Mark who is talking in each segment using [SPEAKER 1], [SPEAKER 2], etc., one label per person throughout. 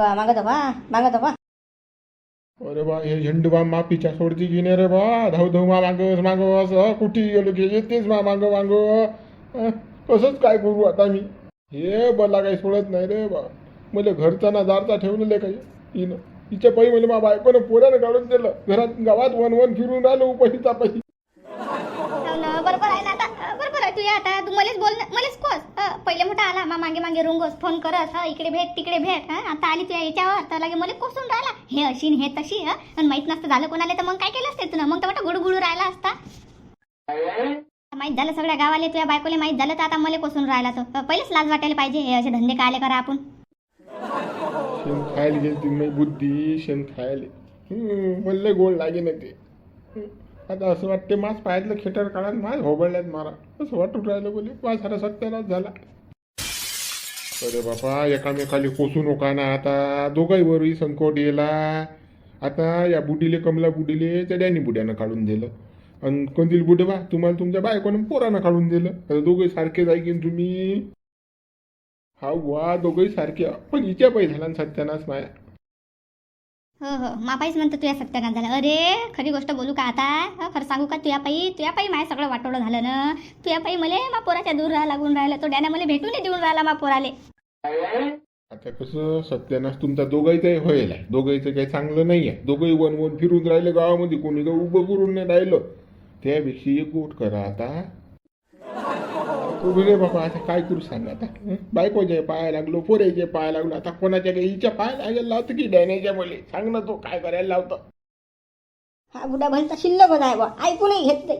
[SPEAKER 1] बा मागत बा.
[SPEAKER 2] अरे बा हे झेंडूबा मा पिछा सोडती की नाही रे बा. धाव धाव मा मागस कुठे गेलो की येतेच मा माग कसंच काय करू आता मी. हे मला काही सोडत नाही रे बा. मला घरचा ना दारचा ठेवलेलं काही हिनं. तिच्या पायी मला मा बायकोनं पोऱ्यानं काढून दिलं. घरात गावात वन वन फिरून राहिलो उपहिता पायी.
[SPEAKER 1] बरोबर आहे ना आता. बरोबर आहे तू या आता. तू मलाच बोल मलाच कोस. पहिले मोठा आला मा मागे मागे रुंगोस फोन करस. इकडे भेट तिकडे भेट. आता आली तुझ्या याच्यावर तर लागे मला कोसून राहिला. हे अशी हे तशी. आणि माहित नसतं झालं कोणाला तर मग काय केलं असते तुला. मग तर मोठा गुडगुडू राहिला असता. माहित झालं सगळ्या गावाले तुझ्या बायकोले माहित झालं तर आता मला कोसून राहिला तो. पहिलेच लाज वाटायला पाहिजे. हे असे धंदे कायले करा आपण.
[SPEAKER 2] शेण खायला गेली तुम्ही बुद्धी शेण खायला. मला गोड लागे ना ते. आता असं वाटते मास पायातलं खेटर काढा मास होबळल्यात मारा असं वाटून राहिलं बोले. माझा सारा सत्यानाश झाला. अरे बापा एकामेकाले कोसू नका ना आता. दोघांवरही संकट येला. आता या बुडीले कमला बुडीले त्या डॅनी बुड्यानं काढून दिलं. आणि कंदील बुडे बा तुम्हाला तुमच्या बायकोनं पोरानं काढून दिलं. आता दोघंही सारखे जाईन तुम्ही. हा वा दोघंही सारखे पण हिच्या पायी झाला सत्यानाश माया.
[SPEAKER 1] हो हो मापाईच म्हणतो तुझ्या सत्यानाश झालं. अरे खरी गोष्ट बोलू का आता. खरं सांगू का तुझ्या पायी माय सगळं वाटोळं झालं ना. तुझ्या पायी मले मा पोराच्या दूर राहा लागून राहिलं. तो डॅना मला भेटून देऊन राहिला मा पोराले.
[SPEAKER 2] आता कसं सत्यानाश तुमचा दोघांचाही होईल आहे. दोघांचं काही चांगलं नाही आहे. दोघंही वन वन फिरून राहिले गावामध्ये. कोणी काही उभं करून नाही राहिलं. त्यापेक्षा एक गोट करा आता. रे बाबा आता काय करू सांग आता. बायकोच्या पाया लागलो पोऱ्याच्या पाया लागलो. आता कोणाच्या काही हिच्या पाया लागायला लावतं की डॅनेच्या मुले सांग ना. तो काय करायला लावतं.
[SPEAKER 1] हा बुडा भलता शिल्लक आहे बा. ऐकूनही घेत नाही.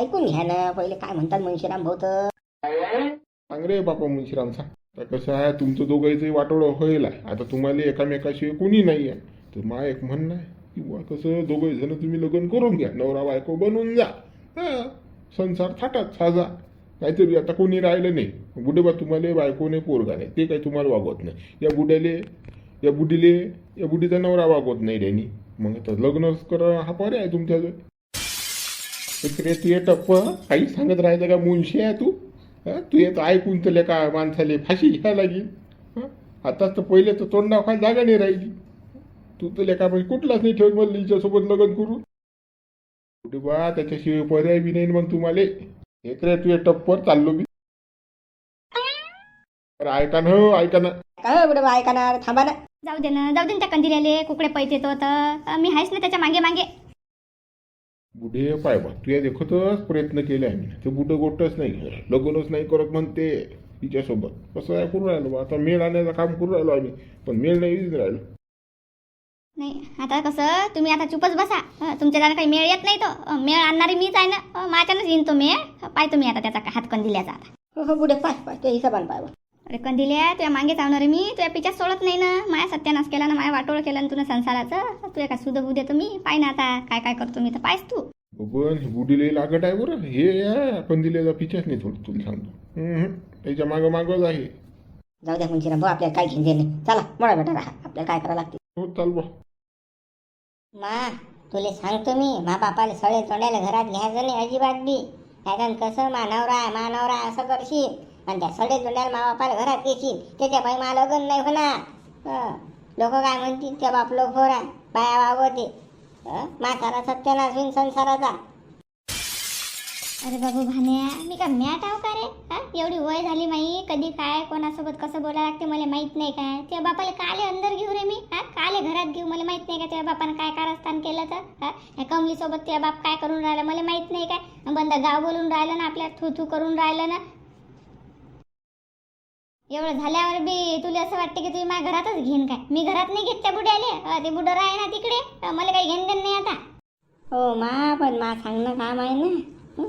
[SPEAKER 1] ऐकून घ्या ना पहिले काय म्हणतात मुंशीराम भाऊ तर.
[SPEAKER 2] सांग रे बापा मुंशीराम सांग. आता कसं आहे तुमचं दोघांचंही वाटोळं होईल आहे. आता तुम्हाला एकामेकाशिवाय कोणी नाही आहे. तर मा एक म्हणणं आहे किंवा कसं दोघं जण तुम्ही लग्न करून घ्या. नवरा बायको बनून जा. संसार थाटात साजा. नाहीतरी आता कोणी राहिलं नाही. बुडेबा तुम्हाला बायकोने पोरगा नाही ते काही तुम्हाला वागवत नाही. या बुडीचा नवरा वागवत नाही डॅनी. मग आता लग्न करा हा पर्याय आहे तुमच्याजवळ. तू ये टप्प काही सांगत राहायचं का मुंशी आहे तू. तू येत ऐकून तर का माणसाले फाशी घ्यायला लागेल. आताच तर पहिले तर तोंड दाखवायला जागा नाही राहिली. तू तर लेका म्हणजे कुठलाच नाही ठेवत मला हिच्यासोबत लग्न करू. बुडेबा त्याच्याशिवाय पर्याय बी नाही मग तुम्हाला. एक रे तू टप्पर चाललो मी. ऐका ना ऐका ना.
[SPEAKER 1] काय बुडे बा ऐका ना. थांबा ना. जाऊ दे ना त्या कंदिल्याले कुकडे पैसे तो तर मी आहेच ना त्याच्या मागे मागे.
[SPEAKER 2] बुढे पाय बा तुया देखतच प्रयत्न केले आम्ही. ते बुडं गोटच नाही लग्नच नाही करत म्हणते तिच्यासोबत. कसं आहे करून राहिलो बा. आता मेळ आणण्याचं काम करून राहिलो आम्ही. पण मेळ नाही राहिलो.
[SPEAKER 1] नाही आता कसं तुम्ही आता चुपच बसा. तुमच्या जाणं काही मेळ येत नाही. तो मेळ आणणारी मीच आहे ना. माझ्यानंच येईन तो मेळ. पाय तुम्ही आता त्याचा हात कंदिल्याचा आता. हो बुडे पाय तो हिशोबान पाय. अरे कंदिल्या तुझ्या मागे चावणार मी. तुझ्या पिच्या सोडत नाही ना. माया सत्यानाश केला ना. माया वाटोळ केलं ना तुला संसाराचं. तुझ्या का सुध होऊ देतो मी. पाय ना आता काय काय करतो मी तर पायस तू.
[SPEAKER 2] पण बुडीले लागत आहे बरं. हे कंदिल्याचा पिच्याच नाही थोडं तुला सांगतो. त्याच्या मागं मागच आहे.
[SPEAKER 1] जाऊ द्या म्हणजे भाऊ आपल्याला काय घेऊन नाही. चला मोडा बेटा राहा. आपल्याला काय करावं लागते.
[SPEAKER 2] हो चाल बा.
[SPEAKER 1] मा तुले सांगतो मी मा बापाला सळे तोंडाला घरात घ्यायचं नाही अजिबात बी. कारण कसं मानवरा असं करशील आणि त्या सडे तोंडाला मा बापाला घरात घेशील त्याच्या पायी मा लग्न नाही होणार. लोक काय म्हणतील त्या बाप लोक होरा बाया वागवते. मा सारा सत्यानाश होईन संसाराचा. अरे बाबू भान्या मी का मॅट आहो का रे. एवढी वय झाली माई. कधी काय कोणासोबत कसं बोलायला लागते मला माहित नाही काय. त्या बापाला काले अंदर घेऊ रे मी. काले घरात घेऊ मला माहित नाही का. त्या बापानं काय कारस्थान केलं तर. या कमलीसोबत त्या बाप काय करून राहिला मला माहित नाही काय. बंद गाव बोलून राहिलं ना. आपल्या थू करून राहिलं ना. एवढं झाल्यावर बी तुला असं वाटतं की तुम्ही माझ्या घरातच घेईन काय. मी घरात नाही घेत त्या बुड्याले. ते बुडं आहे ना तिकडे. मला काही घेणं देणं नाही आता. हो मा पण मा सांगणं काम आहे ना.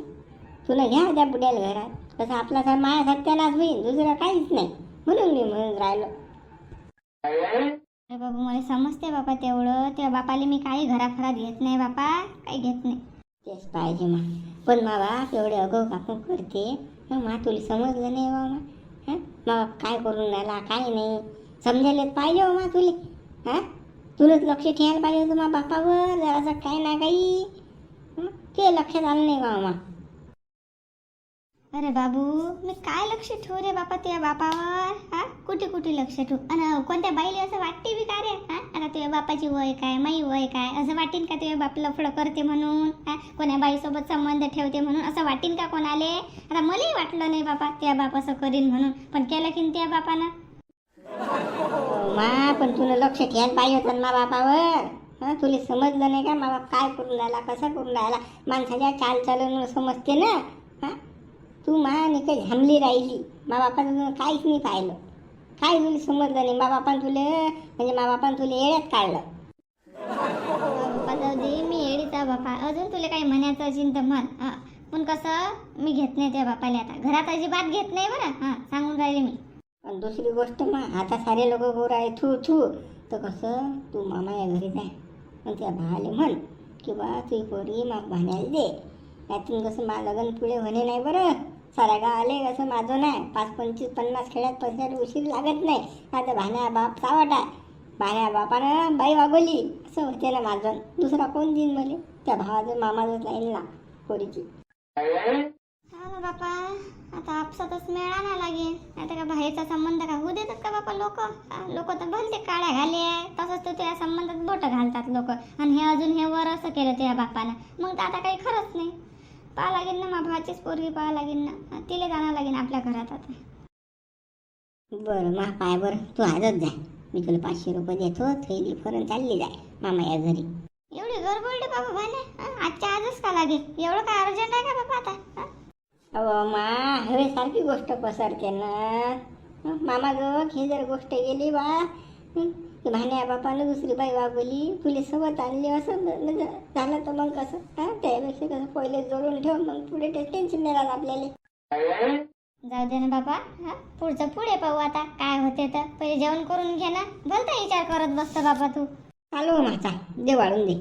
[SPEAKER 1] तुला घ्या त्या बुड्याला घरात. तसं आपला तर माया सत्यानाश होईल. दुसरं काहीच नाही. म्हणून मी म्हणून राहिलो. अरे बाबा मला समजते बापा तेवढं. त्या बापाला मी काही घराफरात घेत नाही बापा. काही घेत नाही. तेच पाहिजे मा. पण मा बाप एवढे अगो काकू करते. मा तुला समजलं नाही बा मा. मा काय करून राहिला काय नाही समजायलाच पाहिजे हो मा तुले. तुलाच लक्ष ठेवायला पाहिजे होतं मा बापावर. जरासं काय ना काही ते लक्षात आलं नाही बा मा.
[SPEAKER 3] अरे बाबू, मी काय लक्ष ठेवू रे बापा तुझ्या बापावर? हा, कुठे कुठे लक्ष ठेवू? आणि कोणत्या बाईला असं वाटते बी का रे? हा, आता तुझ्या बापाची वय काय, माई वय काय, असं वाटेन का तुझ्या बाप लफडं करते म्हणून? हा, कोण्या बाईसोबत संबंध ठेवते म्हणून असं वाटेन का कोणाले? आता मलाही वाटलं नाही बापा तुझ्या बाप असं करीन म्हणून, पण केलं की तुझ्या बापानं.
[SPEAKER 1] मा पण तुला लक्ष ठेवायला पाहिजे होतं ना मा बापावर. हं, तुला समजलं नाही का मा बाप काय करून राहिला, कसा करून राहिला? माणसाच्या चालचलन समजते ना. हा, तू मा काही झांबली राहिली. मा बापानं काहीच नाही पाहिलं, काय तुला समजलं नाही. मा बापानं तुला म्हणजे मा बापानं तुला येड्यात काढलं.
[SPEAKER 3] बापा जाऊ दे, मी येडीचा बापा. अजून तुला काही म्हणायचं असेल तर म्हण. हा, पण कसं मी घेत नाही त्या बापाला, आता घरात अजिबात घेत नाही बरं. हा, सांगून राहिले मी.
[SPEAKER 1] पण दुसरी गोष्ट मग आता सारे लोक गोर आहे थू थू, तर कसं तू मामाया घरी जाय आणि त्या भावाले म्हण की बा तुझी पोरी माग भाण्याला दे. त्यातून कसं मा लग्न पुढे होणे नाही बरं. साऱ्या गावाले कसं माझं नाही 5, 25, 50 खेड्यात पैशाला उशीर लागत नाही. आता भाण्या बाप सावट आहे, भाण्या बापानं बाई वागवली असं होते ना माझं. दुसरा कोण देईन मला? त्या भावाचं मामाचं लाईन ना पोरीची.
[SPEAKER 3] हा ना बापा, आता आपसातच मेळ आणा लागेल. आता का बाहेरचा संबंध का होऊ देतात का बापा लोक? लोक तर भलते काळ्या घाले आहे. तसंच तर त्या संबंधात बोटं घालतात लोक. आणि हे अजून हे वर असं केलं त्या बापानं, मग तर आता काही खरंच नाही. पाहा लागेल ना, मा भावाचीच पोरगी पाहा लागेल ना, तिला जाणं लागेल आपल्या घरात आता.
[SPEAKER 1] बरं मा पाय बरं, तू आजच जाय. मी तुला 500 रुपये देतो, थैली फरून चालली जाय मामा या घरी.
[SPEAKER 3] एवढी गडबड बाबा भाने, आजच्या आजच का लागेल? एवढं काय अर्जंट आहे का बाबा आता?
[SPEAKER 1] अहो मा, हवे सारखी गोष्ट पसरते ना. मामाजवळ ही जर गोष्ट गेली बा की भाण्या बापानं दुसरी बाई वागवली, तुला सोबत आणली असं झालं तर मग कसं? हां, त्यापेक्षा कसं पहिले जोडून ठेव, मग पुढे टेन्शन नाही राहत आपल्याला.
[SPEAKER 3] जाऊ दे ना बाबा. हा, पुढचं पुढे पाहू आता काय होते तर. पहिले जेवण करून घे ना, भलता विचार करत बसतो बाबा तू.
[SPEAKER 1] आलो माचा, दे वाढून दे.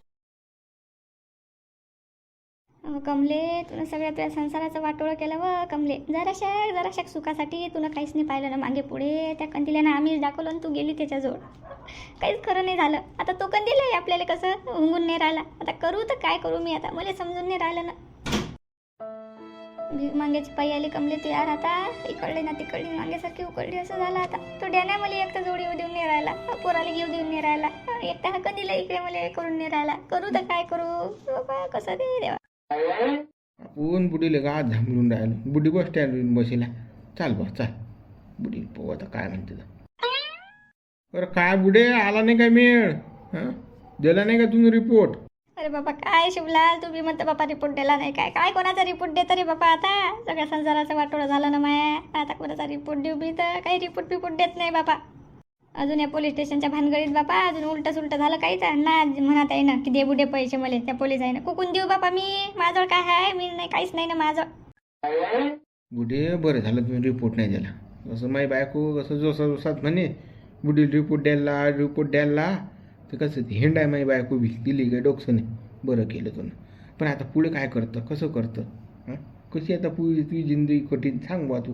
[SPEAKER 3] कमले, तुला सगळ्या तुझ्या संसाराचं वाटोळं केलं व कमले. जराशा सुखासाठी तुला काहीच नाही पाहिलं ना मागे पुढे. त्या कंदिल्यानं आम्हीच दाखवलं आणि तू गेली त्याच्याजवळ. काहीच खरं नाही झालं. आता तो कंदील आहे आपल्याला कसं हुंगून नाही राहिला. आता करू तर काय करू मी आता, मला समजून नाही राहिलं ना. भीक मागायची पायी आली कमले तू यार. आता इकडली ना तिकडली मागेसारखी उकडली असं झालं आता. तो डॅना मला एकटा जोडी येऊ देऊन नाही राहिला, पोराला घेऊ देऊन नाही राहिला. एकटा हा कंदीला इकडे मला करून नाही राहिला. करू तर काय करू बाबा, कसं दे देवा.
[SPEAKER 2] आपण बुडीले गावात झांबलून राहिलो. बुडी बस स्टँड बसेला. चाल बा चाल, बुडी पाहू आता काय म्हणते तर. अरे काय बुडे, आला नाही काय मेळ? हां, दिला नाही का तुम्ही रिपोर्ट?
[SPEAKER 3] अरे बाबा काय शिवलाल, तुम्ही म्हणता बापा रिपोर्ट दिला नाही काय? काय कोणाचा रिपोर्ट देतं रे बापा? आता सगळ्या संसाराचं वाटोळं झालं ना माया. आता कोणाचा रिपोर्ट देऊ मी तर? काही रिपोर्ट देत नाही बापा. अजून या पोलीस स्टेशनच्या भानगडीत बापा अजून उलट सुलट झालं काहीच ना. म्हणत आहे ना की दे बुडे पैसे मला त्या पोलीस आहे ना. कुकून देऊ बापा मी? माझ्याजवळ काय आहे? मी नाही, काहीच नाही ना माझं.
[SPEAKER 2] बुडे बरं झालं तुम्ही रिपोर्ट नाही दिला. कसं माई बायको कसं जोसात म्हणे बुडी रिपोर्ट द्यायला तर कसं ते हेंड आहे माई बायको बी दिली काय डोकसं नाही. बरं केलं तुम्ही. पण आता पुढे काय करतं, कसं करतं? हां, कशी आता पुढे तुझी जिंदगी कठीण सांग बा तू.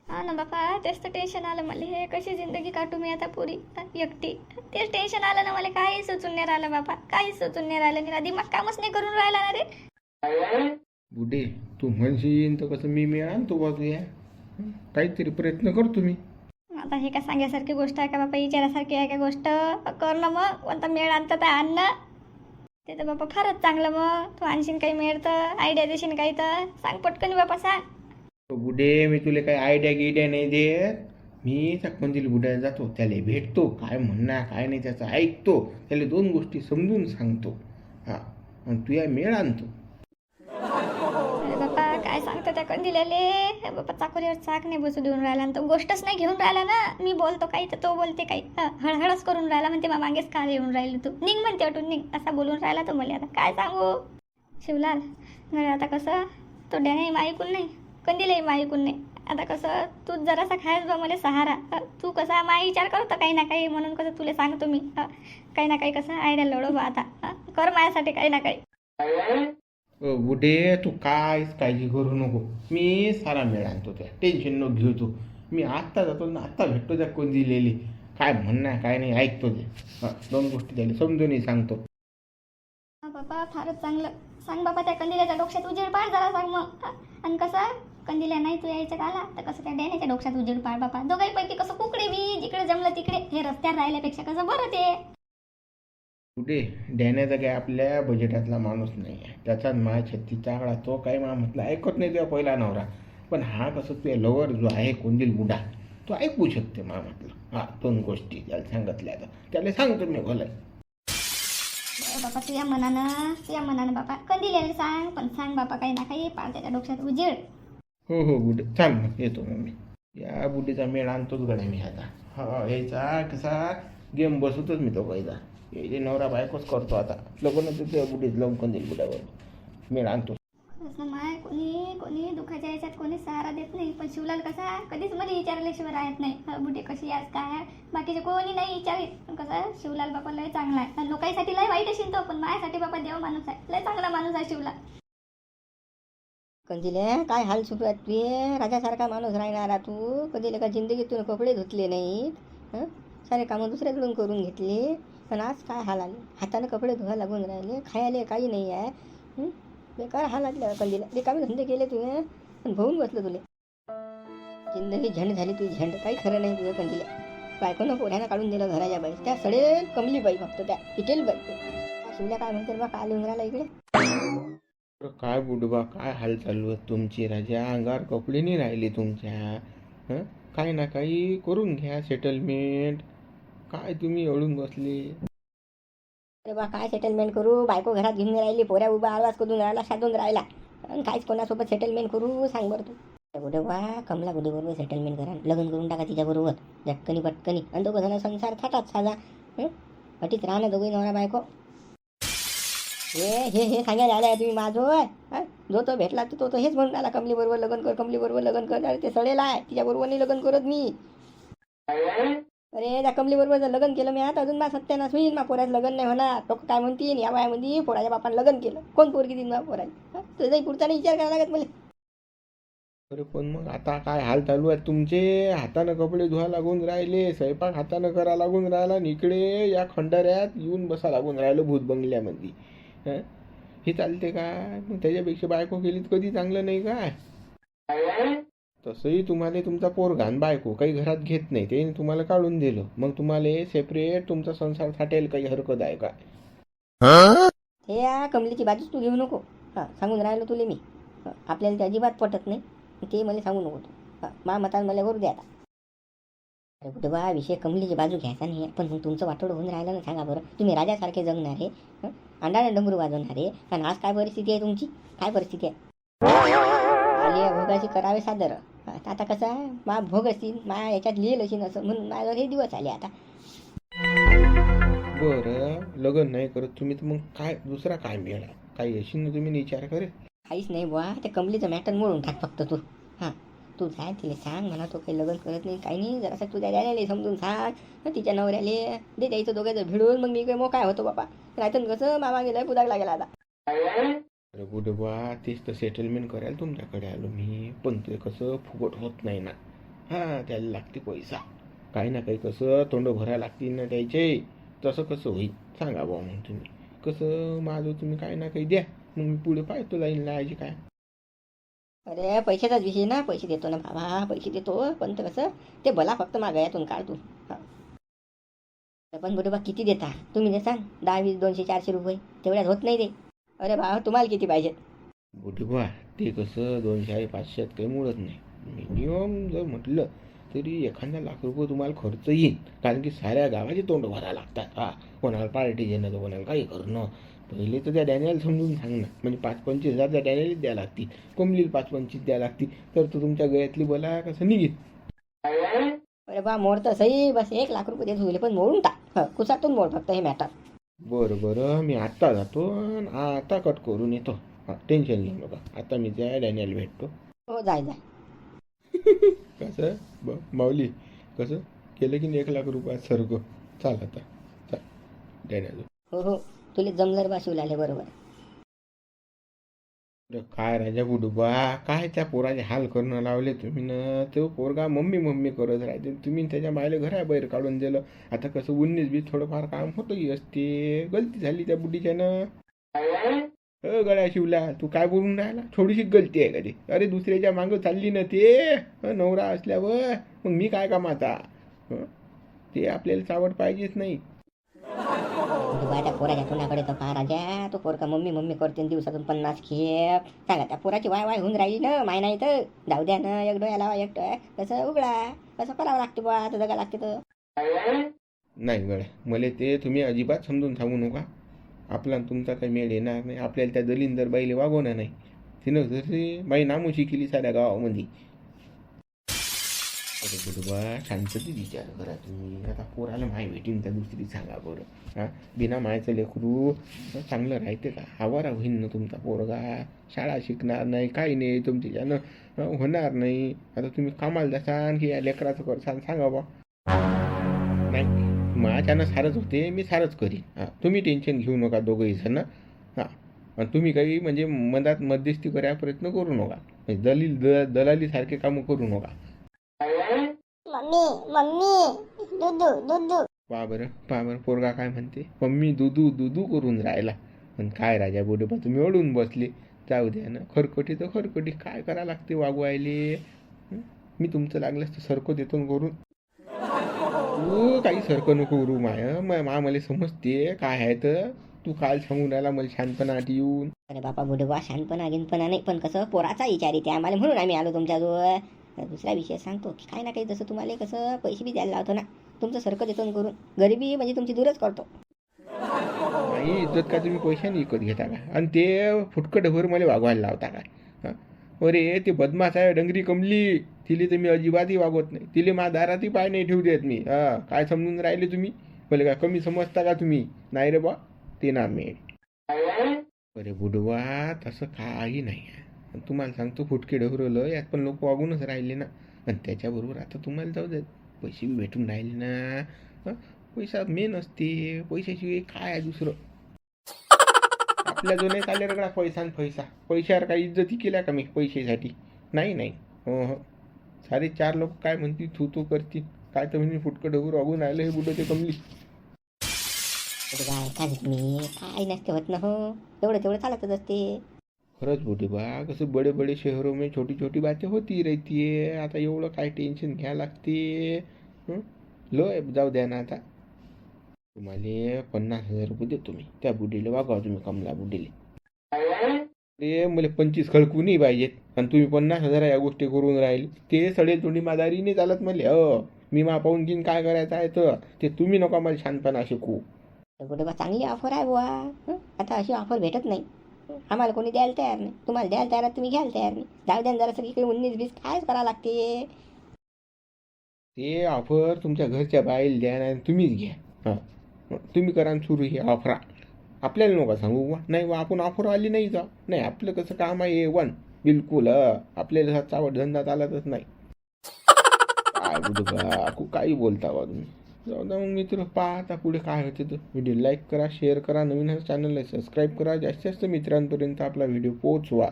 [SPEAKER 3] हा ना बापा, तेच तर टेन्शन आलं मला. हे कशी जिंदगी काटू मी आता पुरी एकटी? तेच टेन्शन आलं ना मला. काही सुचून नाही राहिलं बापा, काही सुचून नाही राहिलं. मी दिमाग कामच नाही करून राहिला ना रे.
[SPEAKER 2] बुडे तू म्हणशील तर कसं मी आणतो बा तुया. काहीतरी प्रयत्न करतो मी.
[SPEAKER 3] आता हे काय सांगायसारखी गोष्ट आहे का बापा? विचारासारखी आहे का गोष्ट? कर ना मग, कोणता मेळ आणतं तर आण ना. ते तर बापा फारच चांगलं. मग तू आणशील काही मेळ तर, आयडिया देशील काही तर सांग पटकन बापा, सांग.
[SPEAKER 2] बुडे मी तुला काही आयडिया नाही देत. मी त्या कंदील बुड्याला जातो, त्याला भेटतो, काय म्हणणार काय नाही त्याचं ऐकतो, त्याला 2 गोष्टी समजून सांगतो. हां, आणि तुया मेळ आणतो.
[SPEAKER 3] अरे बापा काय सांगतो त्या कंदिल्याले? बापा चाकोरीवर चाक नाही बसू देऊन राहिला, तो गोष्टच नाही घेऊन राहिला ना. मी बोलतो काही तर तो बोलते काही. हळहळच करून राहिला. म्हणते मग मागेच का येऊन राहिली तू? निघ म्हणते अटून निघ, असा बोलून राहिला तो मला. आता काय सांगू शिवलाल? नाही आता कसं तो डॅने ऐकून नाही, कंदीलही ऐकून नाही. आता कसं तू जरासा खायच बा मला सहारा. तू कसा मा विचार करतो काही ना काही, म्हणून कसं तुला सांगतो मी काही ना काही कसं आयडिया लढव बा. आता कर माझ्यासाठी काही ना काही.
[SPEAKER 2] बुडे तू काहीच काळजी करू नको. मी सारा मेळ आणतो, त्या टेन्शन नको घेऊ तू. मी आत्ता जातो ना, आत्ता भेटतो त्या कंदिलेली. काय म्हणणं काय नाही ऐकतो ते. 2 गोष्टी त्याला समजूनही सांगतो.
[SPEAKER 3] बापा फारच चांगलं. सांग बापा त्या कंदिल्याच्या डोक्यात उजेड पाड जरा सांग मग. आणि कसं कंदिल्या नाही तू यायचं का आला तर कसं त्या डॅनेच्या डोक्यात उजेड पाड बापा दोघांपैकी कसं कुकडे बी जिकडे जमलं तिकडे हे रस्त्यावर राहिल्यापेक्षा कसं बरं ते.
[SPEAKER 4] कुठे डॅनेचा काय आपल्या बजेटातला माणूस नाही आहे. त्याचा माय छत्तीचा आकडा तो काय मा म्हटलं ऐकत नाही तेव्हा पहिला नवरा. पण हा कसं ते लवर जो आहे कोंदील बुडा तो ऐकू शकते मा म्हटलं. हा 2 गोष्टी त्याला सांगितल्या आता त्याला सांगतो मी भलं.
[SPEAKER 3] बापा तुझ्या मनानं बापा कंदिल्याला सांग पण सांग बापा काही ना काही पाड त्याच्या डोक्यात उजेड.
[SPEAKER 4] हो हो बुडे चाल मग येतो मग मी. या बुडीचा मेळ आणतोच गड्या मी आता. हा यायचा कसा गेम बसवतोच मी तो पहिला. हे नवरा बायकोच करतो आता. लग्न तिथे बुडीच लावून कंदील बुडावर मेळ आणतो.
[SPEAKER 3] असं माय कोणी दुखाच्या याच्यात कोणी सहारा देत नाही पण शिवलाल कसा कधीच मला विचारल्याशिवाय राहत नाही. बुढे कशी आज काय बाकीचे कोणी नाही विचारित पण कसं शिवलाल बापा लय चांगला आहे आणि लोकांसाठी लय वाईट असेल तो पण माझ्यासाठी बापा देव माणूस आहे लय चांगला माणूस आहे शिवलाल.
[SPEAKER 1] कंदिले काय हाल सुरू आहेत तुझे राजासारखा माणूस राहणारा तू कधीले का जिंदगीतून कपडे धुतले नाहीत सारे कामं दुसऱ्याकडून करून घेतले पण आज काय हाल आले हाताने कपडे धुवा लागून राहिले खायला काही नाही आहे बेकार हाल आले कंदिले रिकामे धंदे केले तुझे पण भाऊन बसलं तुले जिंदगी झंड झाली तुझी झंड काही खरं नाही तुझं कंदिले बायकोनं पोऱ्यानं काढून दिलं घराच्या बाई त्या सडेल कमली बाई फक्त त्या पिटेल बाई शिवल्या काय म्हणते बा काय लिहून राहिला इकडे.
[SPEAKER 4] काय बुडबा काय हाल चालू आहेत तुमची राजा अंगावर कपडे नाही राहिले तुमच्या. काही ना काही करून घ्या सेटलमेंट. काय तुम्ही अडून बसले.
[SPEAKER 1] अरे बा काय सेटलमेंट करू बायको घरात घेऊन राहिली पोऱ्या उभा आवाज करून राहिला साधून राहिला आणि काहीच कोणासोबत सेटलमेंट करू सांग बरं तू. कुठे बा कमला गुडीबरोबर सेटलमेंट करा लग्न करून टाका तिच्याबरोबर झटकनी पटकनी आणि दोघं जण संसार थाटात साधा अटीत राहणं दोघी नवरा बायको. हे सांगायला आलाय तुम्ही माझं जो तो भेटला तो हेच म्हणून आला कमली बरोबर लग्न कर अरे ते सडेला आहे तिच्याबरोबर नाही लग्न करत मी. अरे त्या कमली बरोबर जर लग्न केलं मी आता अजून मा सत्यानाश होईल मा पोऱ्याचं लग्न नाही होणार लोक काय म्हणतील या वयामध्ये पोराच्या बापानं लग्न केलं कोण पोरगी देईन मा पोराला तुझाही पुढचा नाही विचार करायला लागत मला.
[SPEAKER 4] अरे पण मग आता काय हाल चालू आहेत तुमचे. हातानं कपडे धुवा लागून राहिले स्वयंपाक हातानं करा लागून राहिला आणि इकडे या खंडाऱ्यात येऊन बसा लागून राहिलं भूत बंगल्यामध्ये. हे चालते काय मग त्याच्यापेक्षा बायको केली तर कधी चांगलं नाही काय. तसंही तुम्हाला तुमचा पोरगान बायको काही घरात घेत नाही ते तुम्हाला काढून दिलं मग तुम्हाला सेपरेट तुमचा संसार थाटेल काही हरकत आहे का.
[SPEAKER 1] हे या कमलीची बाजूच तू घेऊ नको सांगून राहिलो तुले मी आपल्याला ते अजिबात पटत नाही ते मला सांगू नको तू मा मतान मला करू द्या आता. अरे कुठे बा विषय कमलीची बाजू घ्यायचा नाही पण मग तुमचं वाटोळं होऊन राहिलं ना सांगा बरं तुम्ही राजासारखे जगणारे अंडाने डमरू वाजवणारे आणि आज काय परिस्थिती आहे तुमची काय परिस्थिती आहे. आलिया भोगाची करावे सादर आता कसं आहे मा भोग असतील मा याच्यात लिहिलं असेल असं म्हणून माझ्यावर हे दिवस आले आता.
[SPEAKER 4] बरं लग्न नाही करत तुम्ही तर मग काय दुसरा काय मिळाला काही अशी ना तुम्ही विचार करे.
[SPEAKER 1] काहीच नाही बुवा ते कमलीचं मॅटर मोडून टाक फक्त तू तू जाय तिला सांग म्हणा तो काही लग्न करत नाही काही नाही जरासं तुझ्या द्यायला समजून सांग तिच्या नवऱ्याले दे द्यायचं दोघांचं भिडून मग मी काही मोकाय होतो बाबा नाहीतर कसं मामा गेलाय पुदागला गेला आता.
[SPEAKER 4] अरे बुडे बा तेच तर सेटलमेंट करायला तुमच्याकडे आलो मी पण ते कसं फुकट होत नाही ना. त्याला लागते पैसा काही ना काही कसं तोंड भरायला लागतील ना त्याचे तसं कसं होईल सांगा बुवा मग तुम्ही कसं माझं तुम्ही काही ना काही द्या मग मी पुढे पाहतो जाईन लायची काय.
[SPEAKER 1] अरे पैशाचाच विषय ना पैसे देतो ना बाबा पैसे देतो पण तर कसं ते भला फक्त मागायातून काढ तू पण बरोबर किती देता तुम्ही दे सांग 10, 20, 200, 400 रुपये तेवढ्यात होत नाही ते. अरे बाबा तुम्हाला किती पाहिजेत.
[SPEAKER 4] बुडे बा ते कसं 200, 500 काही मुळत नाही. मिनिमम जर म्हटलं तरी एखादा लाख रुपये तुम्हाला खर्च येईल कारण की साऱ्या गावाचे तोंड भरायला लागतात. कोणाला पार्टी देणं तर कोणाला काही करणं. पहिले तर त्या डॅनियल समजून सांगणं म्हणजे 5-25 हजार त्या डॅनियलच द्यायला लागतील कमलीला 5-25 द्यायला लागतील तर तो तुमच्या गळ्यातली बला कसं निघेल.
[SPEAKER 1] अरे बा मोड तर सही बस 1 लाख रुपये देत होईल पण मोडून टाक कुसातून मोड फक्त हे मॅटर.
[SPEAKER 4] बरं मी आत्ता जातो आता कट करून येतो. टेन्शन घेऊ नका आता मी त्या डॅनियल भेटतो.
[SPEAKER 1] हो जाय
[SPEAKER 4] कसं माऊली कसं केलं की 1 लाख रुपयात सर्ग चाल आता चाल डॅनियल.
[SPEAKER 1] हो तुला जमलर बा शिवलाले बरोबर.
[SPEAKER 4] काय राजा बुडूबा काय त्या पोराचे हाल करणं लावले तुम्ही ना. तो पोरगा मम्मी करत राहते तुम्ही त्याच्या मायले घराबाहेर काढून दिलं. आता कसं 19-20 थोडंफार काम होतंही असते गलती झाली त्या बुडीच्यानं. गळ्या शिवला तू काय बोलून राहिला? थोडीशी गलती आहे का ते? अरे दुसऱ्याच्या मागं चालली ना ते नवरा असल्यावर मग मी काय कामाचा? ते आपल्याला चावड पाहिजेच नाही.
[SPEAKER 1] बुधवा त्या पोराच्या तोंडाकडे तर पहा राजा, तो पोरका मम्मी मम्मी करते न दिवसातून 50 खेप. सांगा त्या पोराची वाय वाय होऊन राहिली ना, माय नाही तर जाऊ द्या ना, एक डोळ्या लावा एक डोळ्या कसं उघडा, कसं करावं लागते बा, आता जगा लागते तर.
[SPEAKER 4] नाही गड्या, मला ते तुम्ही अजिबात समजून सांगू नका. आपला आणि तुमचा काही मेळ येणार नाही. आपल्याला त्या दलिंदर बाईले वागवणार नाही. तिनं जशी बाई नामोशी केली साऱ्या गावामध्ये. अरे बुधवा शांततेत विचार करा तुम्ही. आता पोराला माय भेटीन का दुसरी सांगा बरं. हां, बिना मायचं लेकरू चांगलं राहते का? आवारा होईन ना तुमचा पोरगा. शाळा शिकणार नाही, काही नाही, तुमच्याच्यानं होणार नाही. आता तुम्ही कामाला जासान की या लेकराचं करसान सांगा बा. नाही, माझ्यानं सारंच होते, मी सारंच करीन. हां, तुम्ही टेन्शन घेऊ नका दोघंही जण. हां, आणि तुम्ही काही म्हणजे मधात मध्यस्थी करायचा प्रयत्न करू नका. म्हणजे दलालीसारखे कामं करू नका.
[SPEAKER 1] मम्मी मम्मी दुधू दुधू.
[SPEAKER 4] पहा बरं पोरगा काय म्हणते? मम्मी दुधू दुधू करून राहिला. पण काय राजा बोडेबा तुम्ही ओढून बसले. जाऊ द्या ना, खरकटी तर खरकटी, काय करा लागते वागवायले. मी तुमचं लागलंच तर सरको देतो न करून. तू काही सरकं नको करू मा मला समजते काय आहे तर. तू काल सांगून राहिला मला शांतपणा आठ येऊन.
[SPEAKER 1] अरे बापा बुधवा शानपणा गिनपणा नाही, पण कसं पोराचा विचार येते आम्हाला म्हणून आम्ही आलो तुमच्याजवळ. दुसरा विषय सांगतो की काही ना काही जसं तुम्हाला कसं पैसे बी द्यायला लावतो ना, तुमचं सरकं देतो न करून. गरिबी म्हणजे तुमची दूरच करतो.
[SPEAKER 4] नाही इज्जत का तुम्ही पैशाने विकत घेता का? आणि ते फुटकटभर मला वागवायला लावता काय? हां, अरे ते बदमाश आहे डंगरी कमली, तिले तर मी अजिबातही वागवत नाही. तिले माझ्या दारातही पाय नाही ठेवू देत मी. हां, काय समजून राहिले तुम्ही? मला काय कमी समजता का तुम्ही? नाही रे बा, ते ना मी. अरे बुडवा तसं काही नाही आहे. तुम्हाला सांगतो फुटके ढवरलं यात पण लोक वागूनच राहिले ना. आणि त्याच्याबरोबर आता तुम्हाला जाऊ द्या पैसे बी भेटून राहिले ना. पैसा मेन असते, पैशाशिवाय काय आहे दुसरं? आपल्या जो नाही चालले रगडा पैसा आणि पैशावर काही इज्जती केल्या का मी पैशासाठी? नाही. हो, सारे 4 लोक काय म्हणतील, तू करतील काय तर म्हणजे फुटकं ढवूर वागून राहिलं हे बुडं ते कमली.
[SPEAKER 1] काय काय मी काय नसते होत ना हो, तेवढं चालतच असते.
[SPEAKER 4] खरंच बोटे बा, कसं बडे शहरों में छोटी छोटी बातें होती रहती है. आता एवढं काय टेन्शन घ्या लागते. लो जाऊ द्या ना. आता तुम्हाला 50,000 रुपये देतो मी. त्या बुडीला वागवा तुम्ही, कमला बुडीले. ते मला 25 खळकूनही पाहिजेत. आणि तुम्ही 50,000 या गोष्टी करून राहील ते सडे तोंडी मादारी नाही चालत मला. मी मा पाहून घेईन काय करायचं आहे तर ते तुम्ही नका मला शांतपणा शिकू.
[SPEAKER 1] बुधवा चांगली ऑफर आहे बुवा. आता अशी ऑफर भेटत नाही. आम्हाला कोणी द्यायला तयार नाही, तुम्हाला द्यायला तयार आहे, तुम्ही घ्यायला तयार नाही. जाऊ द्या जरा सगळीकडे 19-20 कायच करावं लागते.
[SPEAKER 4] ते ऑफर तुमच्या घरच्या बाईला द्या नाही तुम्हीच घ्या. हां, तुम्ही करा सुरू ही ऑफर. आपल्याला नका सांगू वा. नाही वा, आपण ऑफर आली नाही जाऊ. नाही आपलं कसं काम आहे वन बिलकुल. आपल्याला चावड धंदा चालतच नाही. काय बुधबा काही बोलता बा तुम्ही. जाऊ द्या मग मित्र, पहा आता पुढे काय होते तर. व्हिडिओ लाईक करा, शेअर करा, नवीन चॅनलला सबस्क्राईब करा, जास्तीत जास्त मित्रांपर्यंत आपला व्हिडिओ पोहोचवा.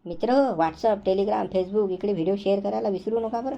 [SPEAKER 1] मित्र, व्हॉट्सअप, टेलिग्राम, फेसबुक इकडे व्हिडिओ शेअर करायला विसरू नका बरं.